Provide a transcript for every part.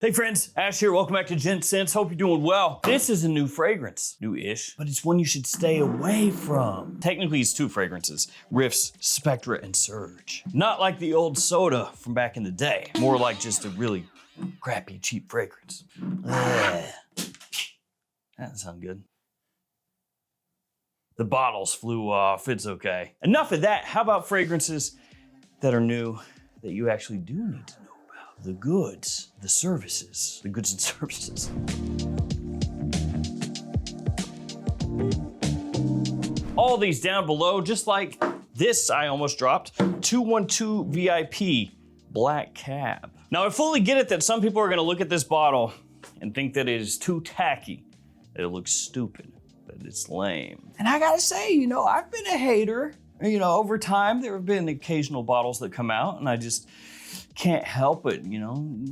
Hey friends, Ash here. Welcome back to Gents. Hope you're doing well. This is a new fragrance, new-ish, but it's one you should stay away from. Technically, it's two fragrances, Riffs, Spectra, and Surge. Not like the old soda from back in the day, more like just a really crappy, cheap fragrance. Ugh. That doesn't sound good. The bottles flew off, it's okay. Enough of that, how about fragrances that are new that you actually do need to know? The goods, the services, the goods and services. All these down below, just like this I almost dropped, 212 VIP Black Cab. Now I fully get it that some people are gonna look at this bottle and think that it is too tacky, that it looks stupid, that it's lame. And I gotta say, I've been a hater. Over time, there have been occasional bottles that come out and I just can't help but,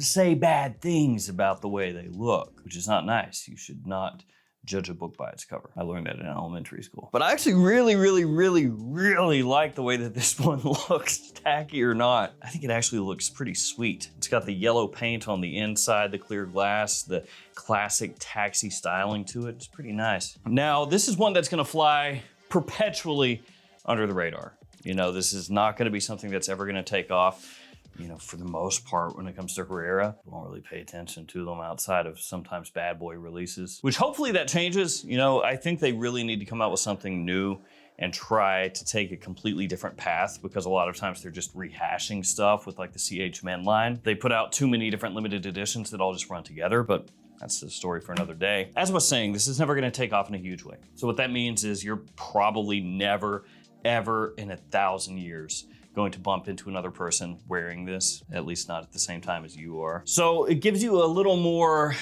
say bad things about the way they look, which is not nice. You should not judge a book by its cover. I learned that in elementary school. But I actually really like the way that this one looks, tacky or not. I think it actually looks pretty sweet. It's got the yellow paint on the inside, the clear glass, the classic taxi styling to it. It's pretty nice. Now, this is one that's gonna fly perpetually under the radar. This is not gonna be something that's ever gonna take off. For the most part, when it comes to Carrera, we don't really pay attention to them outside of sometimes bad boy releases, which hopefully that changes. I think they really need to come out with something new and try to take a completely different path, because a lot of times they're just rehashing stuff with like the CH Men line. They put out too many different limited editions that all just run together, but that's the story for another day. As I was saying, this is never gonna take off in a huge way. So what that means is you're probably never, ever in 1,000 years going to bump into another person wearing this, at least not at the same time as you are. So it gives you a little more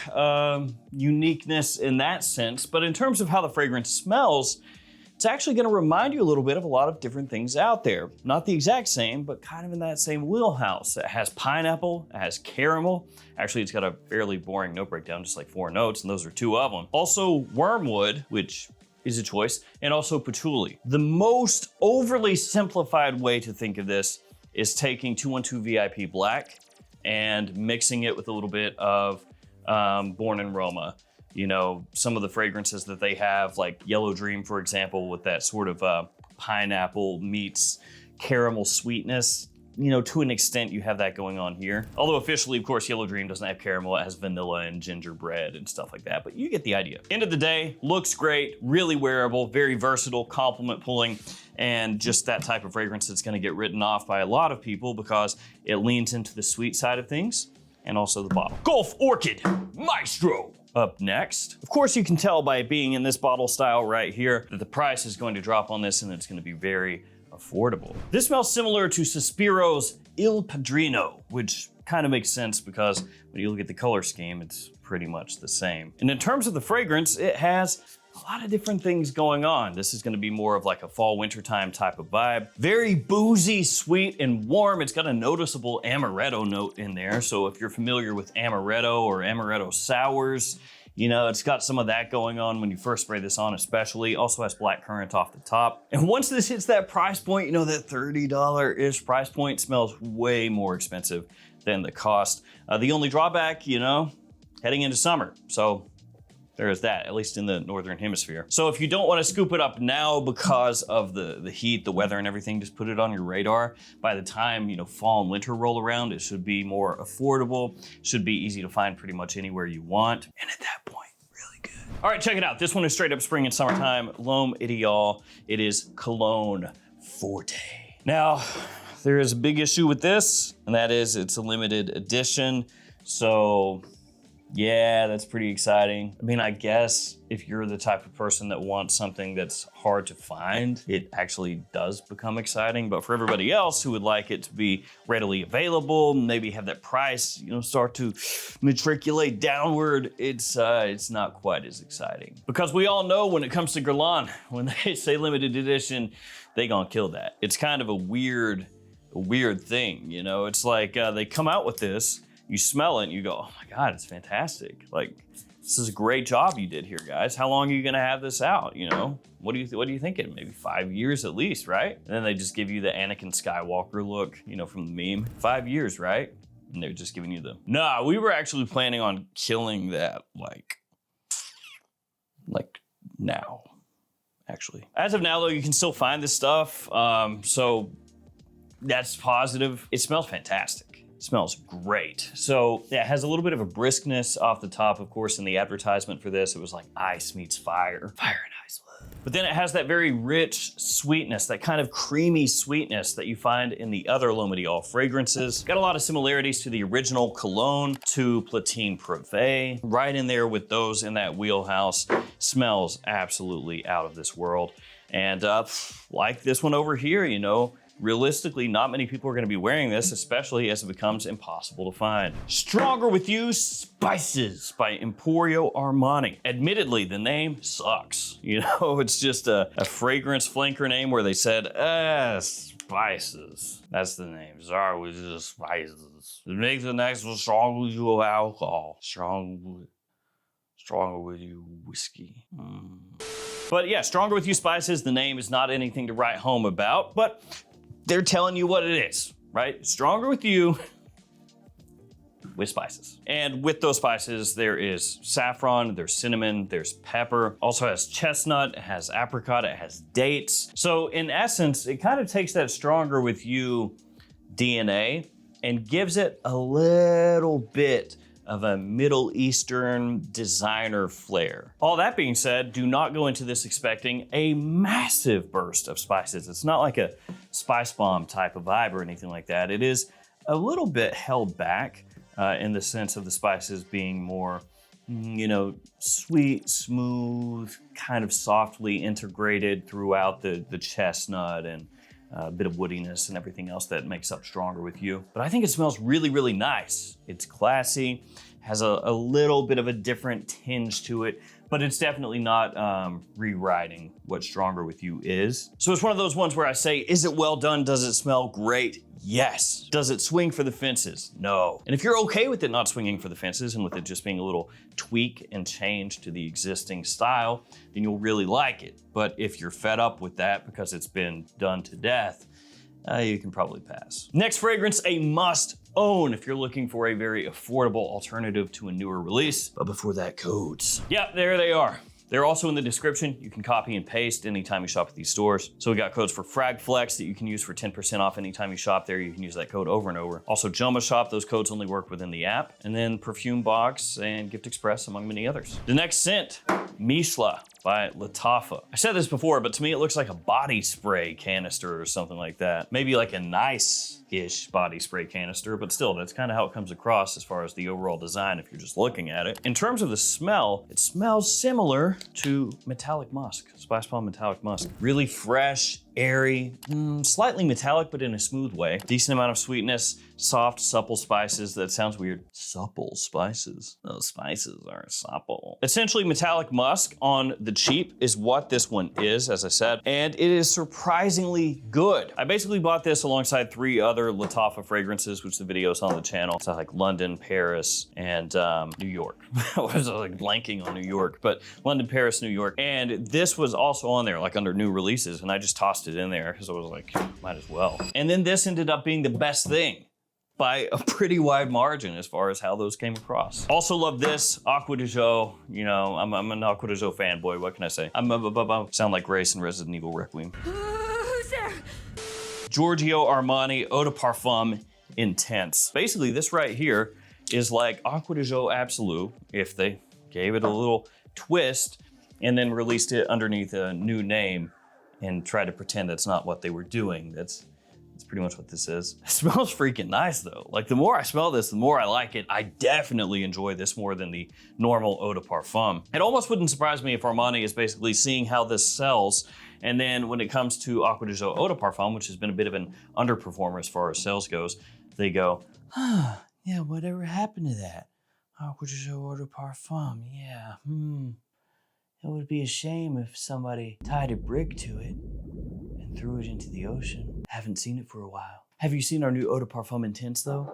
uniqueness in that sense, but in terms of how the fragrance smells, it's actually gonna remind you a little bit of a lot of different things out there. Not the exact same, but kind of in that same wheelhouse. It has pineapple, it has caramel. Actually, it's got a fairly boring note breakdown, just like 4 notes, and those are 2 of them. Also wormwood, which is a choice, and also patchouli. The most overly simplified way to think of this is taking 212 VIP Black and mixing it with a little bit of Born in Roma. Some of the fragrances that they have, like Yellow Dream, for example, with that sort of pineapple meets caramel sweetness. To an extent, you have that going on here. Although officially, of course, Yellow Dream doesn't have caramel, it has vanilla and gingerbread and stuff like that, but you get the idea. End of the day, looks great, really wearable, very versatile, compliment pulling, and just that type of fragrance that's gonna get written off by a lot of people because it leans into the sweet side of things and also the bottle. Gulf Orchid Maestro. Up next. Of course, you can tell by it being in this bottle style right here that the price is going to drop on this and it's gonna be very affordable. This smells similar to Suspiro's Il Padrino, which kind of makes sense because when you look at the color scheme, it's pretty much the same. And in terms of the fragrance, it has a lot of different things going on. This is gonna be more of like a fall wintertime type of vibe. Very boozy, sweet, and warm. It's got a noticeable amaretto note in there. So if you're familiar with amaretto or amaretto sours, it's got some of that going on when you first spray this on, especially. Also has blackcurrant off the top. And once this hits that price point, that $30-ish price point, smells way more expensive than the cost. The only drawback, heading into summer. So there is that, at least in the Northern Hemisphere. So if you don't want to scoop it up now because of the heat, the weather and everything, just put it on your radar. By the time, fall and winter roll around, it should be more affordable, should be easy to find pretty much anywhere you want. And at that point, really good. All right, check it out. This one is straight up spring and summertime. L'Homme Ideal. It is Cologne Forte. Now, there is a big issue with this, and that is it's a limited edition. So yeah, that's pretty exciting. I guess if you're the type of person that wants something that's hard to find, it actually does become exciting. But for everybody else who would like it to be readily available, maybe have that price, start to matriculate downward, it's not quite as exciting. Because we all know when it comes to Guerlain, when they say limited edition, they gonna kill that. It's kind of a weird thing, It's like they come out with this, you smell it and you go, oh my God, it's fantastic. Like, this is a great job you did here, guys. How long are you gonna have this out, What are you thinking? Maybe 5 years at least, right? And then they just give you the Anakin Skywalker look, from the meme. 5 years, right? And they're just giving you the, nah, we were actually planning on killing that like now, actually. As of now though, you can still find this stuff. So that's positive. It smells fantastic. It smells great. So yeah, it has a little bit of a briskness off the top. Of course, in the advertisement for this, it was like ice meets fire. Fire and ice. But then it has that very rich sweetness, that kind of creamy sweetness that you find in the other L'Homme Dior fragrances. Got a lot of similarities to the original cologne, to Platine Privé. Right in there with those in that wheelhouse. Smells absolutely out of this world. And like this one over here, you know, realistically, not many people are gonna be wearing this, especially as it becomes impossible to find. Stronger With You Spices by Emporio Armani. Admittedly, the name sucks. You know, it's just a fragrance flanker name where they said, spices. That's the name. Sorry, with the spices. It makes the next one Stronger With You alcohol. Stronger With You whiskey. But yeah, Stronger With You Spices, the name is not anything to write home about, but they're telling you what it is, right? Stronger With You with spices. And with those spices, there is saffron, there's cinnamon, there's pepper. Also has chestnut, it has apricot, it has dates. So in essence, it kind of takes that Stronger With You DNA and gives it a little bit of a Middle Eastern designer flair. All that being said, do not go into this expecting a massive burst of spices. It's not like a spice bomb type of vibe or anything like that. It is a little bit held back in the sense of the spices being more, you know, sweet, smooth, kind of softly integrated throughout the chestnut and a bit of woodiness and everything else that makes up Stronger With You. But I think it smells really, really nice. It's classy, has a little bit of a different tinge to it, but it's definitely not rewriting what Stronger With You is. So it's one of those ones where I say, is it well done? Does it smell great? Yes. Does it swing for the fences? No. And if you're okay with it not swinging for the fences and with it just being a little tweak and change to the existing style, then you'll really like it. But if you're fed up with that because it's been done to death, you can probably pass. Next fragrance, a must own if you're looking for a very affordable alternative to a newer release. But before that, codes. Yeah, there they are. They're also in the description. You can copy and paste anytime you shop at these stores. So we got codes for FragFlex that you can use for 10% off anytime you shop there. You can use that code over and over. Also JOMASHOP, those codes only work within the app. And then Perfume Box and Gift Express, among many others. The next scent, Mishla by Lattafa. I said this before, but to me it looks like a body spray canister or something like that. Maybe like a nice-ish body spray canister, but still, that's kind of how it comes across as far as the overall design if you're just looking at it. In terms of the smell, it smells similar to metallic musk, Spice Bomb metallic musk. Really fresh, airy, slightly metallic, but in a smooth way. Decent amount of sweetness, soft, supple spices. That sounds weird. Supple spices. Those spices are supple. Essentially, metallic musk on the cheap is what this one is, as I said, and it is surprisingly good. I basically bought this alongside 3 other Lattafa fragrances, which the video's on the channel. It's like London, Paris, and New York. I was like blanking on New York, but London, Paris, New York. And this was also on there, like under new releases, and I just tossed it in there because I was like, might as well. And then this ended up being the best thing by a pretty wide margin as far as how those came across. Also love this, Acqua di Gio. You know, I'm an Acqua di Gio fanboy, what can I say? Sound like Grace in Resident Evil Requiem. Who's there? Giorgio Armani Eau de Parfum Intense. Basically, this right here is like Acqua di Gio Absolute if they gave it a little twist and then released it underneath a new name and tried to pretend that's not what they were doing. That's pretty much what this is. It smells freaking nice though. Like the more I smell this, the more I like it. I definitely enjoy this more than the normal Eau de Parfum. It almost wouldn't surprise me if Armani is basically seeing how this sells, and then when it comes to Acqua di Gio Eau de Parfum, which has been a bit of an underperformer as far as sales goes, they go, yeah, whatever happened to that? Acqua di Gio Eau de Parfum, yeah, It would be a shame if somebody tied a brick to it and threw it into the ocean. Haven't seen it for a while. Have you seen our new Eau de Parfum Intense though?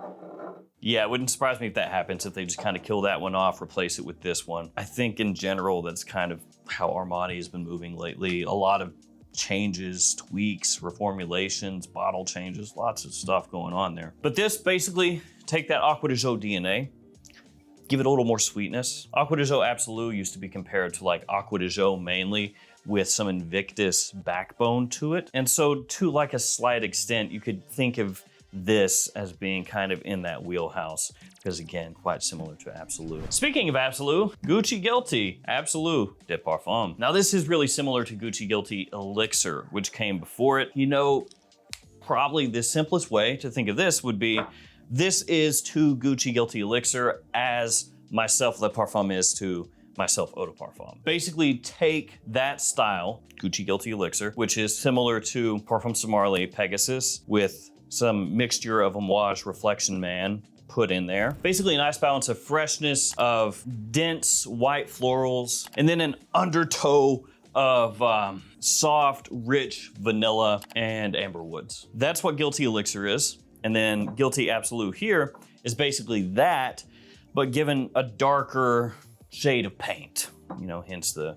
Yeah, it wouldn't surprise me if that happens, if they just kind of kill that one off, replace it with this one. I think in general, that's kind of how Armani has been moving lately. A lot of changes, tweaks, reformulations, bottle changes, lots of stuff going on there. But this basically, take that Aqua de Jo DNA, give it a little more sweetness. Aqua de Jo Absolute used to be compared to like Aqua de Jo mainly with some Invictus backbone to it. And so to like a slight extent, you could think of this as being kind of in that wheelhouse, because again, quite similar to Absolute. Speaking of Absolute, Gucci Guilty Absolute de Parfum. Now this is really similar to Gucci Guilty Elixir, which came before it. You know, probably the simplest way to think of this would be, this is to Gucci Guilty Elixir as myself Le Parfum is to myself Eau de Parfum. Basically take that style, Gucci Guilty Elixir, which is similar to Parfum Samarley Pegasus with some mixture of Amouage Reflection Man put in there. Basically a nice balance of freshness, of dense white florals, and then an undertow of soft, rich vanilla and amber woods. That's what Guilty Elixir is. And then Guilty Absolute here is basically that, but given a darker shade of paint, you know, hence the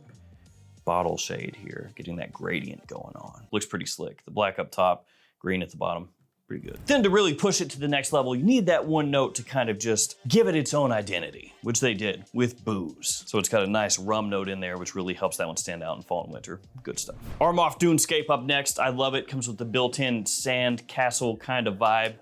bottle shade here, getting that gradient going on. Looks pretty slick. The black up top, green at the bottom. Pretty good. Then to really push it to the next level, you need that one note to kind of just give it its own identity, which they did with booze. So it's got a nice rum note in there, which really helps that one stand out in fall and winter. Good stuff. Armoff Dunescape up next. I love it. Comes with the built-in sand castle kind of vibe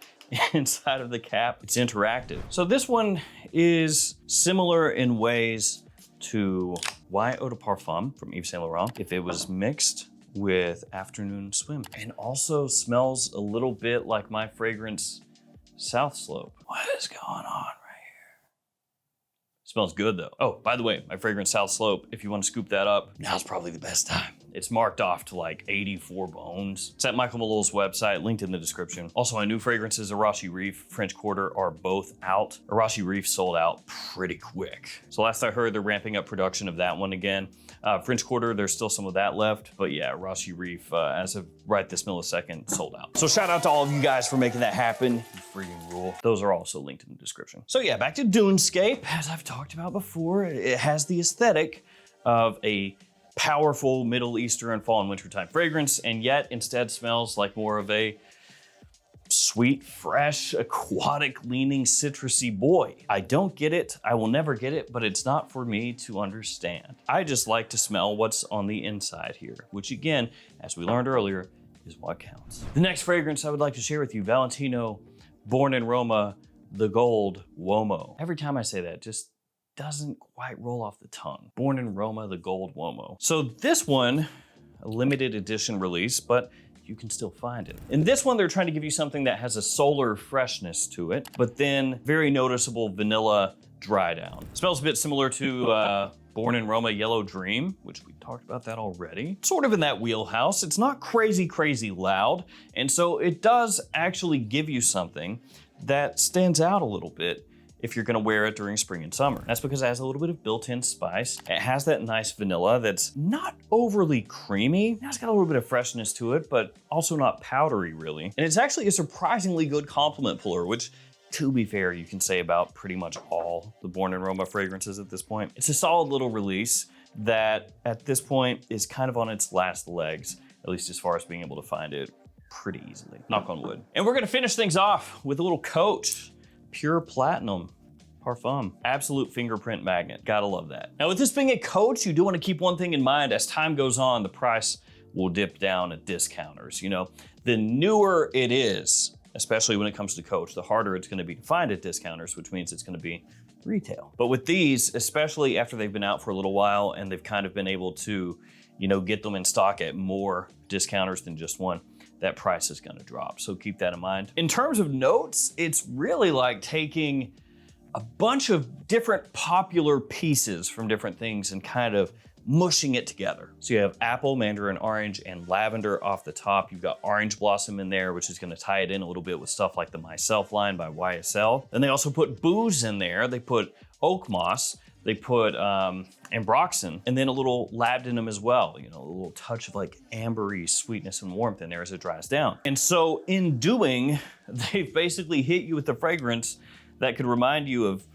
inside of the cap. It's interactive. So this one is similar in ways to Y Eau de Parfum from Yves Saint Laurent if it was mixed with Afternoon Swim, and also smells a little bit like my fragrance South Slope. What is going on right here? Smells good though. Oh, by the way, my fragrance South Slope, if you want to scoop that up, now's probably the best time. It's marked off to like 84 bones. It's at Michael Malul's website, linked in the description. Also, my new fragrances, Arashi Reef, French Quarter, are both out. Arashi Reef sold out pretty quick. So last I heard, they're ramping up production of that one again. French Quarter, there's still some of that left, but yeah, Arashi Reef, as of right this millisecond, sold out. So shout out to all of you guys for making that happen. You freaking rule. Those are also linked in the description. So yeah, back to Dunescape. As I've talked about before, it has the aesthetic of a powerful Middle Eastern fall and wintertime fragrance, and yet instead smells like more of a sweet, fresh, aquatic leaning citrusy boy. I don't get it. I will never get it, but it's not for me to understand. I just like to smell what's on the inside here, which again, as we learned earlier, is what counts. The next fragrance I would like to share with you, Valentino Born in Roma, the Gold Uomo. Every time I say that, just doesn't quite roll off the tongue. Born in Roma, the Gold Uomo. So this one, a limited edition release, but you can still find it. In this one, they're trying to give you something that has a solar freshness to it, but then very noticeable vanilla dry down. Smells a bit similar to Born in Roma Yellow Dream, which we talked about that already. Sort of in that wheelhouse. It's not crazy, crazy loud, and so it does actually give you something that stands out a little bit if you're gonna wear it during spring and summer. That's because it has a little bit of built-in spice. It has that nice vanilla that's not overly creamy. Now it's got a little bit of freshness to it, but also not powdery really. And it's actually a surprisingly good compliment puller, which to be fair, you can say about pretty much all the Born in Roma fragrances at this point. It's a solid little release that at this point is kind of on its last legs, at least as far as being able to find it pretty easily. Knock on wood. And we're gonna finish things off with a little Coach Pure Platinum Parfum. Absolute fingerprint magnet. Gotta love that. Now with this being a Coach, you do want to keep one thing in mind. As time goes on, the price will dip down at discounters. You know, the newer it is, especially when it comes to Coach, the harder it's gonna be to find at discounters, which means it's gonna be retail. But with these, especially after they've been out for a little while and they've kind of been able to, you know, get them in stock at more discounters than just one, that price is gonna drop. So keep that in mind. In terms of notes, it's really like taking a bunch of different popular pieces from different things and kind of mushing it together. So you have apple, mandarin, orange, and lavender off the top. You've got orange blossom in there, which is gonna tie it in a little bit with stuff like the Myself line by YSL. Then they also put booze in there. They put oak moss. They put ambroxan, and then a little labdanum as well. You know, a little touch of like ambery sweetness and warmth in there as it dries down. And so in doing, they've basically hit you with the fragrance that could remind you of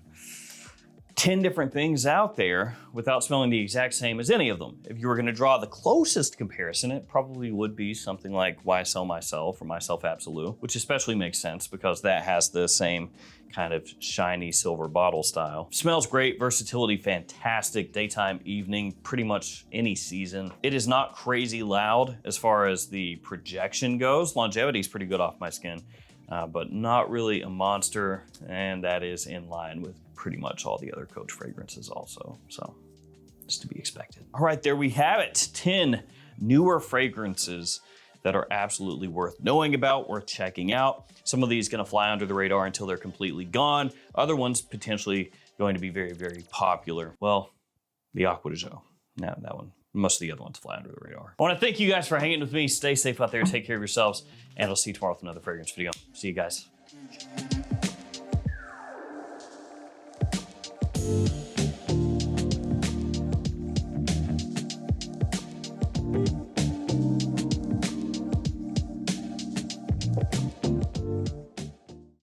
10 different things out there without smelling the exact same as any of them. If you were gonna draw the closest comparison, it probably would be something like YSL Myself or Myself Absolute, which especially makes sense because that has the same kind of shiny silver bottle style. Smells great, versatility fantastic, daytime, evening, pretty much any season. It is not crazy loud as far as the projection goes. Longevity is pretty good off my skin, but not really a monster, and that is in line with pretty much all the other Coach fragrances also, so just to be expected. All right, there we have it. 10 newer fragrances that are absolutely worth knowing about, worth checking out. Some of these gonna fly under the radar until they're completely gone. Other ones potentially going to be very, very popular. Well, the Acqua di Gio. No, that one. Most of the other ones fly under the radar. I wanna thank you guys for hanging with me. Stay safe out there, take care of yourselves, and I'll see you tomorrow with another fragrance video. See you guys.